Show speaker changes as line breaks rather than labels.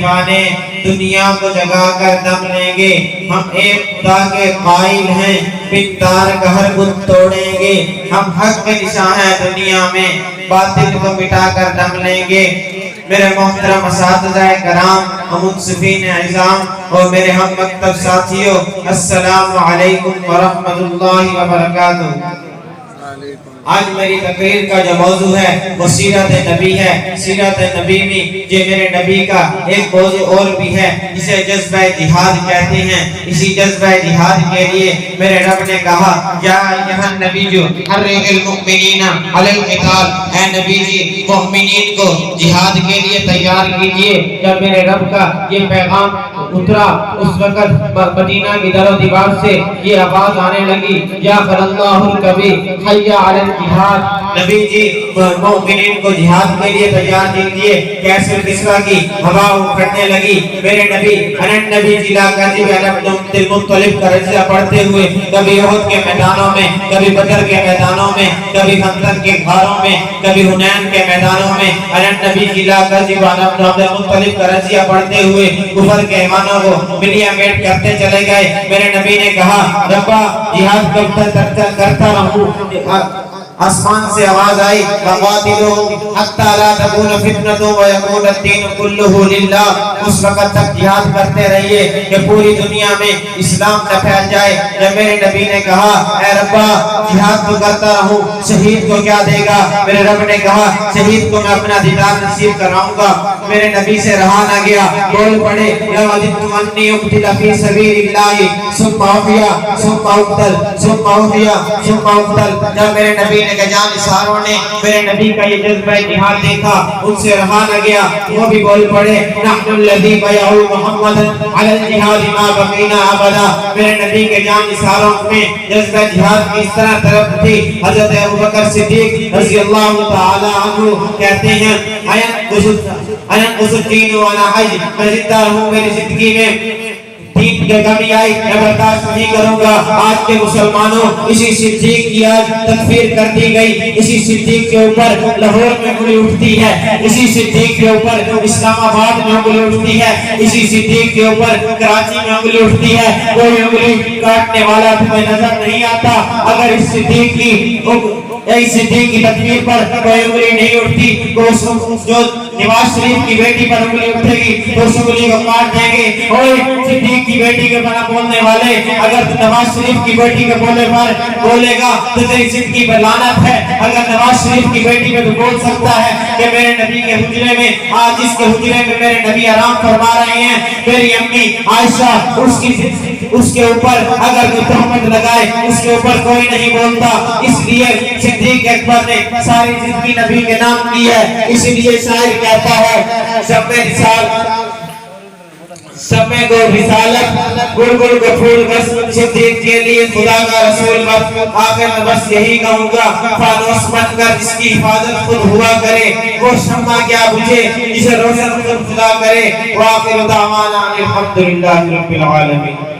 دیوانے دنیا کو جگا کر دم لیں گے، ہم ایک خدا کے قائل ہیں، بن تار کا ہر بت توڑیں گے، ہم حق کے نشاں ہیں دنیا میں، باطل کو مٹا کر دم لیں گے۔ میرے محترم اساتذہ کرام، منصفین اعظام اور میرے ہم مکتب ساتھیوں، السلام علیکم ورحمۃ اللہ وبرکاتہ۔ آج میری تقریر کا جو موضوع ہے وہ سیرت نبی ہے۔ سیرت نبی میں جو میرے نبی کا ایک موضوع اور بھی ہے جسے جذبہ جہاد کہتے ہیں۔ اسی جذبہ جہاد کے لیے میرے رب نے کہا یا ایھا النبی حرض المؤمنین علی القتال، اے نبی جی مومنین کو جہاد کے لیے تیار کیجئے۔ جب میرے رب کا یہ پیغام اترا اس وقت مدینہ کی در و دیوار سے یہ آواز آنے لگی یا اللہ الکبیر حی علی الجہاد، نبی جی مومنین کو جہاد کے لیے تیار کیجئے۔ کیسر کسرا کی ہوا اکھڑنے لگی۔ میرے نبی انن نبی جلا کذب عبد المطلب کا رضا پڑھتے ہوئے کبھی احد کے میدانوں میں، کبھی بدر کے میدانوں میں، کبھی خندق کے غاروں میں، کبھی حنین کے میدانوں میں انن نبی جلا کذب عبد المطلب کا رضا پڑھتے ہوئے کفر کے ایمانوں کو ملیا میٹ کرتے چلے گئے۔ میرے نبی نے کہا ربا جہاد کرتا رہوں۔ آسمان سے آواز آئی وَقَاتِلُوهُمْ حَتَّى لَا تَكُونَ فِتْنَةٌ وَيَكُونَ الدِّينُ كُلُّهُ لِلَّهِ۔ اس وقت تک جہاد کرتے رہیے کہ پوری دنیا میں اسلام نہ پھیل جائے۔ جب میرے نبی نے کہا اے ربا جہاد تو کرتا رہوں، شہید کو کیا دے گا؟ میرے رب نے کہا شہید کو میں اپنا دیدار نصیب کراؤں گا۔ میرے نبی سے رہا نہ گیا، بول پڑے لَوَدِدتُّ أَنِّي أُقْتِلَ فِي سَبِيلِ اللَّهِ ثُمَّ أُحْيَا ثُمَّ أُقْتَلْ ثُمَّ أُحْيَا ثُمَّ أُقْتَلْ۔ جب میرے نبی نے جان نثاروں نے میرے نبی کا یہ جذبہ جہاد دیکھا، ان سے رہا نہ گیا، وہ بھی بول پڑے نحن الذی بیعوا محمدا علی الجہاد ما بقینا ابدا۔ میرے نبی کے جان نثاروں میں جذبہ جہاد کی اس طرح طرف تھی۔ حضرت ابوبکر صدیق رضی اللہ تعالی عنہ کہتے ہیں الدین وانا حی، میں زندہ رہوں میری زندگی میں دین کی کمی آئی میں برداشت نہیں کروں گا۔ آج کے مسلمانوں اسی صدیق کی آج تکفیر کر دی گئی، اسی صدیق کے اوپر لاہور میں انگلی اٹھتی ہے، اسی صدیق کے اوپر اسلام آباد میں انگلی اٹھتی ہے، اسی صدیق کے اوپر کراچی میں انگلی اٹھتی ہے۔ کوئی انگلی کاٹنے والا تمہیں نظر نہیں آتا۔ اگر اس صدیق کی تکفیر پر کوئی انگلی نہیں اٹھتی تو جو نواز شریف کی بیٹی پر انگلی اٹھے گی تو اس انگلی کو کاٹ دیں گے۔ اوے صدیق کی بیٹی کے بنا بولنے والے، اگر نواز شریف کی بیٹی کے بولے گا تو تیری زندگی پر لعنت ہے۔ اگر نواز شریف کی بیٹی پہ تو بول سکتا ہے کہ میرے نبی کے حجرے میں آج اس کے حجرے میں میرے نبی آرام فرما رہے ہیں، میری امی عائشہ اس کے اوپر اگر کوئی تہمت لگائے اس کے اوپر کوئی نہیں بولتا۔ اس لیے صدیق اکبر نے ساری زندگی نبی کے نام کی ہے۔ اسی لیے شاعر کہتا ہے سب میں گو رسالت گل گل کو پھول بس، صدیق کے لیے خدا کا رسول بس۔ آخر میں بس یہی کہوں گا فانوس بن کر جس کی حفاظت خود ہوا کرے، وہ شمع کیا بجھے جسے روشن خود خدا کرے۔ وآخر دعوانا الحمدللہ رب العالمین۔